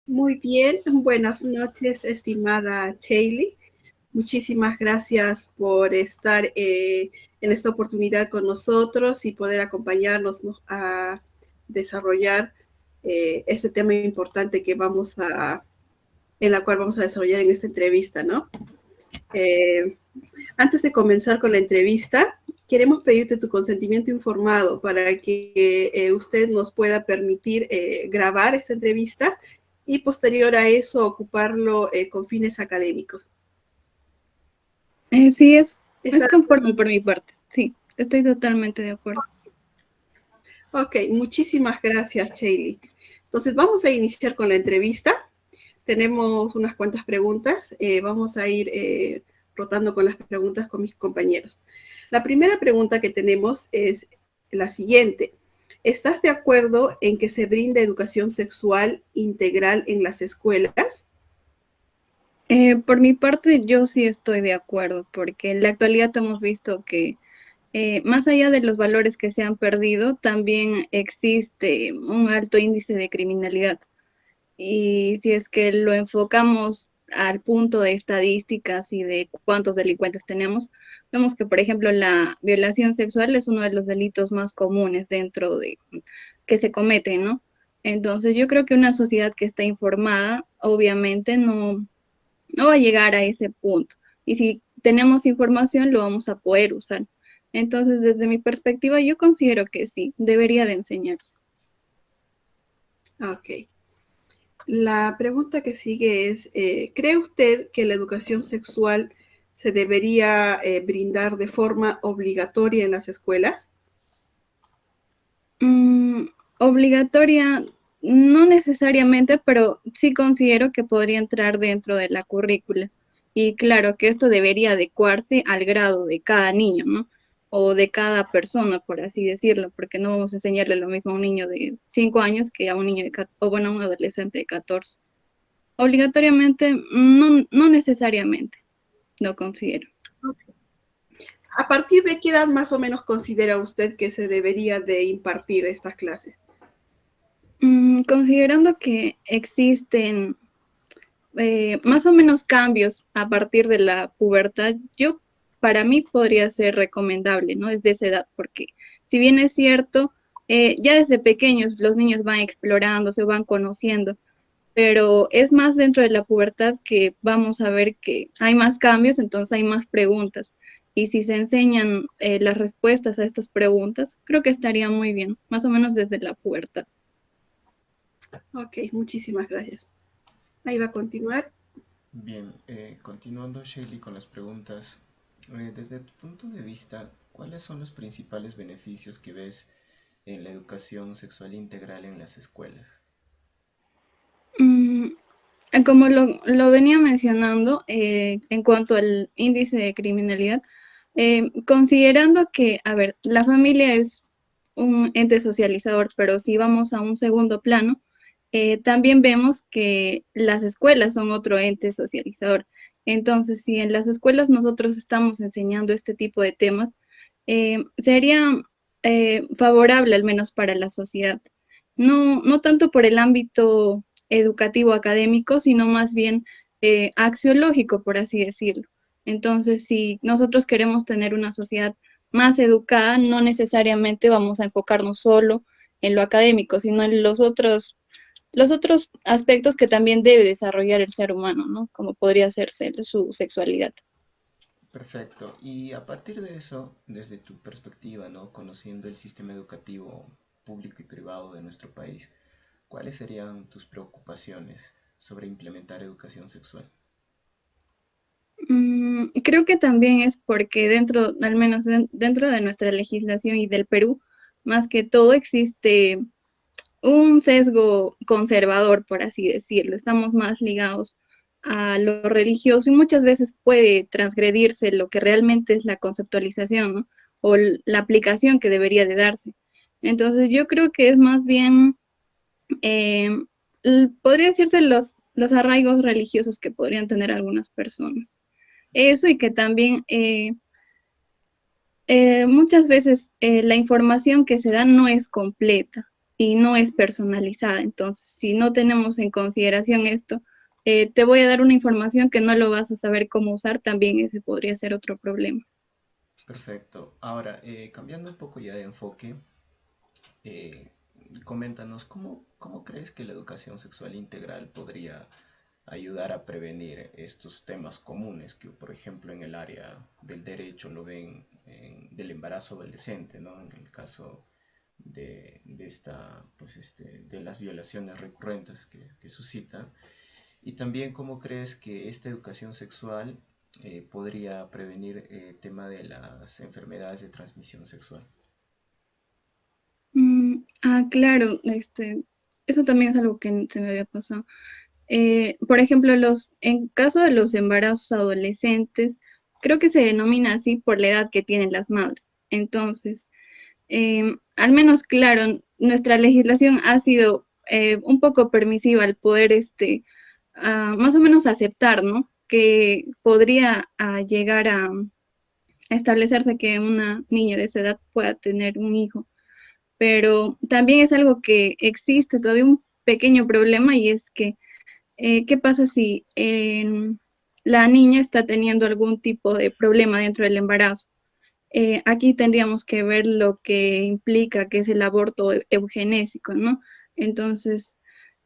Muy bien, buenas noches, estimada Chailey. Muchísimas gracias por estar en esta oportunidad con nosotros y poder acompañarnos, ¿no?, a desarrollar este tema importante en la cual vamos a desarrollar en esta entrevista, ¿no? Eh, Antes de comenzar con la entrevista, queremos pedirte tu consentimiento informado para que usted nos pueda permitir grabar esta entrevista y posterior a eso ocuparlo con fines académicos. Sí, es ¿Está? conforme por mi parte. Sí, estoy totalmente de acuerdo. Ok, muchísimas gracias, Chailey. Entonces vamos a iniciar con la entrevista. Tenemos unas cuantas preguntas. Vamos a ir rotando con las preguntas con mis compañeros. La primera pregunta que tenemos es la siguiente. ¿Estás de acuerdo en que se brinde educación sexual integral en las escuelas? Por mi parte, yo sí estoy de acuerdo, porque en la actualidad hemos visto que más allá de los valores que se han perdido, también existe un alto índice de criminalidad. Y si es que lo enfocamos al punto de estadísticas y de cuántos delincuentes tenemos, vemos que, por ejemplo, la violación sexual es uno de los delitos más comunes dentro de que se cometen, ¿no? Entonces, yo creo que una sociedad que está informada, obviamente, no va a llegar a ese punto. Y si tenemos información, lo vamos a poder usar. Entonces, desde mi perspectiva, yo considero que sí, debería de enseñarse. Ok. La pregunta que sigue es, ¿cree usted que la educación sexual se debería brindar de forma obligatoria en las escuelas? Mm, obligatoria, no necesariamente, pero sí considero que podría entrar dentro de la currícula. Y claro que esto debería adecuarse al grado de cada niño, ¿no? O de cada persona, por así decirlo, porque no vamos a enseñarle lo mismo a un niño de 5 años que a un niño o bueno, a un adolescente de 14. Obligatoriamente, no necesariamente, lo considero. ¿A partir de qué edad más o menos considera usted que se debería de impartir estas clases? Considerando que existen más o menos cambios a partir de la pubertad, yo para mí podría ser recomendable, ¿no? Desde esa edad, porque si bien es cierto, ya desde pequeños los niños van explorando, se van conociendo, pero es más dentro de la pubertad que vamos a ver que hay más cambios, entonces hay más preguntas. Y si se enseñan las respuestas a estas preguntas, creo que estaría muy bien, más o menos desde la pubertad. Ok, muchísimas gracias. Ahí va a continuar. Bien, continuando, Shelly, con las preguntas. Desde tu punto de vista, ¿cuáles son los principales beneficios que ves en la educación sexual integral en las escuelas? Mm, Como lo venía mencionando, en cuanto al índice de criminalidad, considerando que, a ver, la familia es un ente socializador, pero si vamos a un segundo plano, también vemos que las escuelas son otro ente socializador. Entonces, si en las escuelas nosotros estamos enseñando este tipo de temas, sería favorable al menos para la sociedad. No tanto por el ámbito educativo académico, sino más bien axiológico, por así decirlo. Entonces, si nosotros queremos tener una sociedad más educada, no necesariamente vamos a enfocarnos solo en lo académico, sino en los otros aspectos que también debe desarrollar el ser humano, ¿no? Como podría ser su sexualidad. Perfecto. Y a partir de eso, desde tu perspectiva, ¿no? Conociendo el sistema educativo público y privado de nuestro país, ¿cuáles serían tus preocupaciones sobre implementar educación sexual? Creo que también es porque dentro, al menos dentro de nuestra legislación y del Perú, más que todo existe un sesgo conservador, por así decirlo. Estamos más ligados a lo religioso y muchas veces puede transgredirse lo que realmente es la conceptualización, ¿no? O la aplicación que debería de darse. Entonces yo creo que es más bien, eh, podría decirse los arraigos religiosos que podrían tener algunas personas. Eso y que también muchas veces la información que se da no es completa. y no es personalizada. Entonces, si no tenemos en consideración esto, te voy a dar una información que no lo vas a saber cómo usar, también ese podría ser otro problema. Perfecto. Ahora, cambiando un poco ya de enfoque, eh, coméntanos, ¿cómo crees que la educación sexual integral podría ayudar a prevenir estos temas comunes que, por ejemplo, en el área del derecho lo ven del embarazo adolescente, ¿no? En el caso de las violaciones recurrentes que suscita. Y también cómo crees que esta educación sexual podría prevenir el tema de las enfermedades de transmisión sexual. Claro, eso también es algo que se me había pasado. Por ejemplo, en caso de los embarazos adolescentes, creo que se denomina así por la edad que tienen las madres. Entonces, al menos, claro, nuestra legislación ha sido un poco permisiva al poder, más o menos aceptar, ¿no? Que podría llegar a establecerse que una niña de esa edad pueda tener un hijo, pero también es algo que existe todavía un pequeño problema y es que ¿qué pasa si la niña está teniendo algún tipo de problema dentro del embarazo? Aquí tendríamos que ver lo que implica que es el aborto eugenésico, ¿no? Entonces,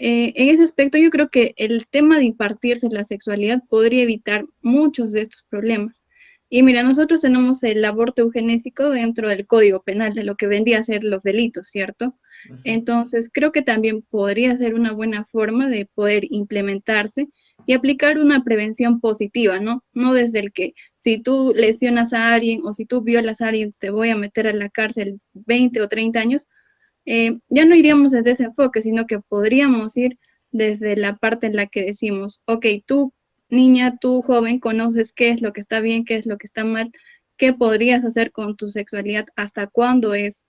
en ese aspecto yo creo que el tema de impartirse la sexualidad podría evitar muchos de estos problemas. Y mira, nosotros tenemos el aborto eugenésico dentro del Código Penal, de lo que vendría a ser los delitos, ¿cierto? Ujú. Entonces, creo que también podría ser una buena forma de poder implementarse y aplicar una prevención positiva, ¿no? No desde el que si tú lesionas a alguien o si tú violas a alguien, te voy a meter a la cárcel 20 o 30 años, ya no iríamos desde ese enfoque, sino que podríamos ir desde la parte en la que decimos, ok, tú niña, tú joven, conoces qué es lo que está bien, qué es lo que está mal, qué podrías hacer con tu sexualidad, hasta cuándo es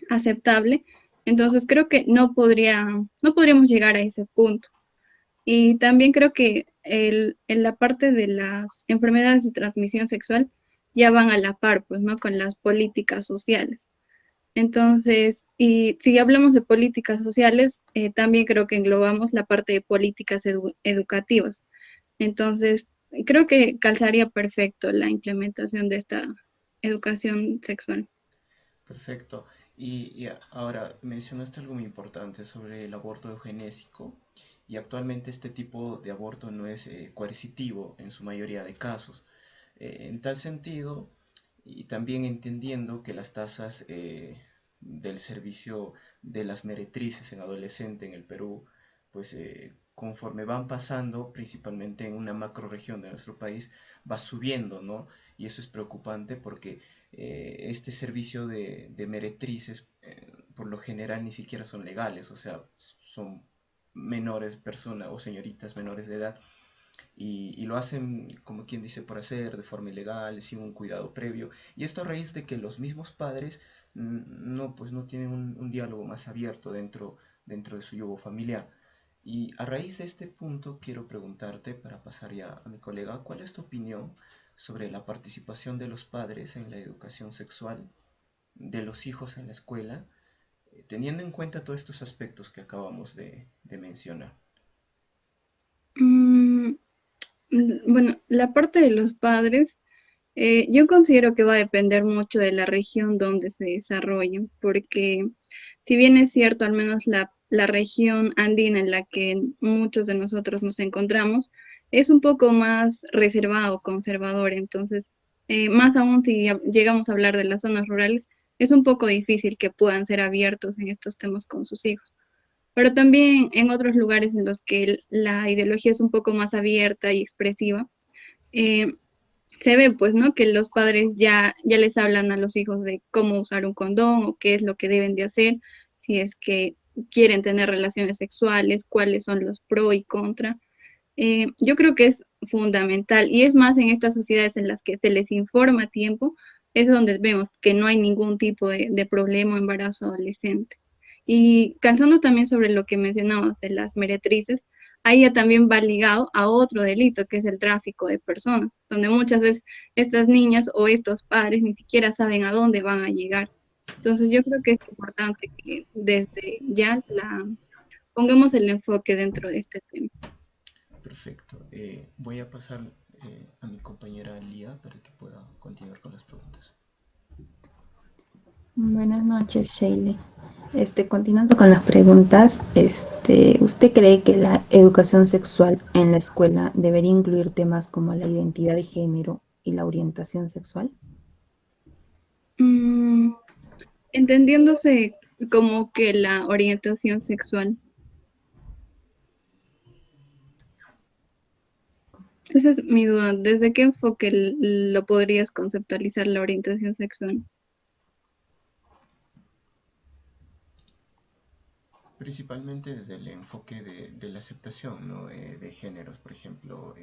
aceptable. Entonces creo que no podríamos llegar a ese punto. Y también creo que en la parte de las enfermedades de transmisión sexual ya van a la par, pues, ¿no? Con las políticas sociales. Entonces, y si hablamos de políticas sociales, también creo que englobamos la parte de políticas educativas. Entonces, creo que calzaría perfecto la implementación de esta educación sexual. Perfecto. Y ahora mencionaste algo muy importante sobre el aborto eugenésico y actualmente este tipo de aborto no es coercitivo en su mayoría de casos. En tal sentido, y también entendiendo que las tasas del servicio de las meretrices en adolescente en el Perú, pues conforme van pasando, principalmente en una macroregión de nuestro país, va subiendo, ¿no? Y eso es preocupante porque este servicio de meretrices por lo general ni siquiera son legales, o sea, son menores personas o señoritas menores de edad y lo hacen como quien dice por hacer, de forma ilegal, sin un cuidado previo. Y esto a raíz de que los mismos padres no, pues no tienen un diálogo más abierto dentro de su yugo familiar. Y a raíz de este punto quiero preguntarte, para pasar ya a mi colega, ¿cuál es tu opinión sobre la participación de los padres en la educación sexual de los hijos en la escuela, teniendo en cuenta todos estos aspectos que acabamos de mencionar? Mm, bueno, la parte de los padres, yo considero que va a depender mucho de la región donde se desarrollen, porque si bien es cierto, al menos la región andina en la que muchos de nosotros nos encontramos, es un poco más reservado, conservador, entonces, más aún si llegamos a hablar de las zonas rurales, es un poco difícil que puedan ser abiertos en estos temas con sus hijos, pero también en otros lugares en los que la ideología es un poco más abierta y expresiva, eh, se ve pues, ¿no? Que los padres ya les hablan a los hijos de cómo usar un condón o qué es lo que deben de hacer, si es que quieren tener relaciones sexuales, cuáles son los pro y contra. Yo creo que es fundamental y es más en estas sociedades en las que se les informa a tiempo, es donde vemos que no hay ningún tipo de problema o embarazo adolescente. Y calzando también sobre lo que mencionabas de las meretrices, ahí ya también va ligado a otro delito que es el tráfico de personas, donde muchas veces estas niñas o estos padres ni siquiera saben a dónde van a llegar. Entonces yo creo que es importante que desde ya pongamos el enfoque dentro de este tema. Perfecto. Voy a pasar a mi compañera Lía para que pueda continuar con las preguntas. Buenas noches, Sheila. Continuando con las preguntas, ¿usted cree que la educación sexual en la escuela debería incluir temas como la identidad de género y la orientación sexual? Mm, entendiéndose como que la orientación sexual. Esa es mi duda. ¿Desde qué enfoque lo podrías conceptualizar la orientación sexual? Principalmente desde el enfoque de la aceptación, ¿no? De géneros, por ejemplo,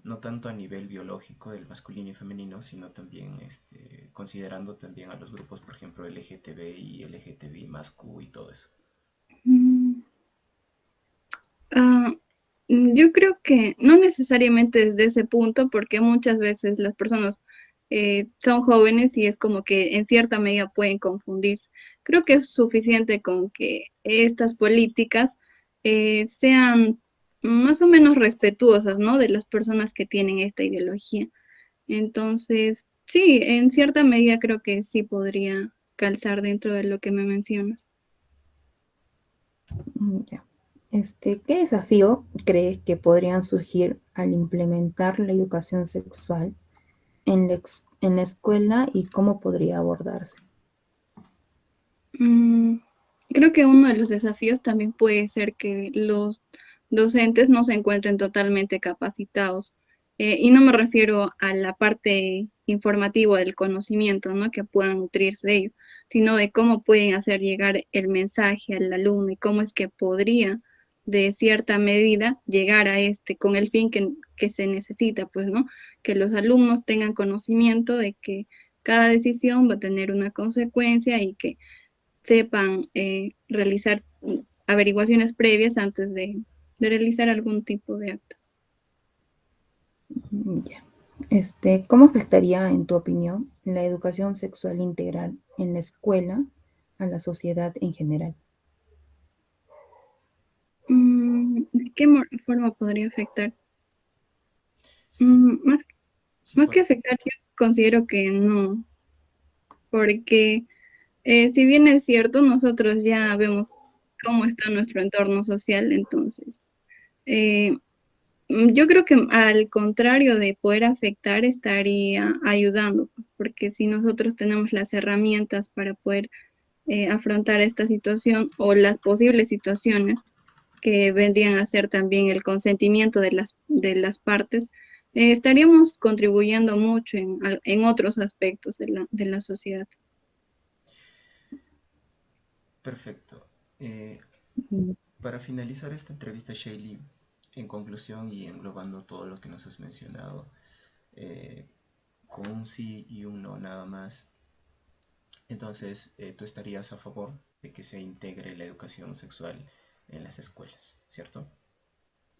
no tanto a nivel biológico del masculino y femenino, sino también considerando también a los grupos, por ejemplo, LGTB y LGTBI más Q y todo eso. Mm, ah, yo creo que no necesariamente desde ese punto, porque muchas veces las personas son jóvenes y es como que en cierta medida pueden confundirse. Creo que es suficiente con que estas políticas sean más o menos respetuosas, ¿no? De las personas que tienen esta ideología. Entonces, sí, en cierta medida creo que sí podría calzar dentro de lo que me mencionas. Ya. ¿Qué desafío crees que podrían surgir al implementar la educación sexual en la escuela y cómo podría abordarse? Mm, creo que uno de los desafíos también puede ser que los docentes no se encuentren totalmente capacitados. Y no me refiero a la parte informativa del conocimiento, ¿no? Que puedan nutrirse de ello, sino de cómo pueden hacer llegar el mensaje al alumno y cómo es que podría, de cierta medida, llegar a con el fin que se necesita, pues, ¿no? Que los alumnos tengan conocimiento de que cada decisión va a tener una consecuencia y que sepan realizar averiguaciones previas antes de realizar algún tipo de acto. Ya. ¿Cómo afectaría, en tu opinión, la educación sexual integral en la escuela a la sociedad en general? ¿De qué forma podría afectar? Sí, Mm, más, sí, más que afectar, yo considero que no, porque si bien es cierto, nosotros ya vemos cómo está nuestro entorno social, entonces eh, yo creo que al contrario de poder afectar, estaría ayudando, porque si nosotros tenemos las herramientas para poder afrontar esta situación o las posibles situaciones que vendrían a ser también el consentimiento de las partes, estaríamos contribuyendo mucho en otros aspectos de la sociedad. perfecto. Eh, Mm, para finalizar esta entrevista, Shaylee, en conclusión y englobando todo lo que nos has mencionado, eh, con un sí y un no nada más, entonces tú estarías a favor de que se integre la educación sexual en las escuelas, ¿cierto?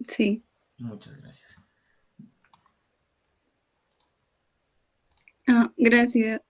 Sí. Muchas gracias. Gracias.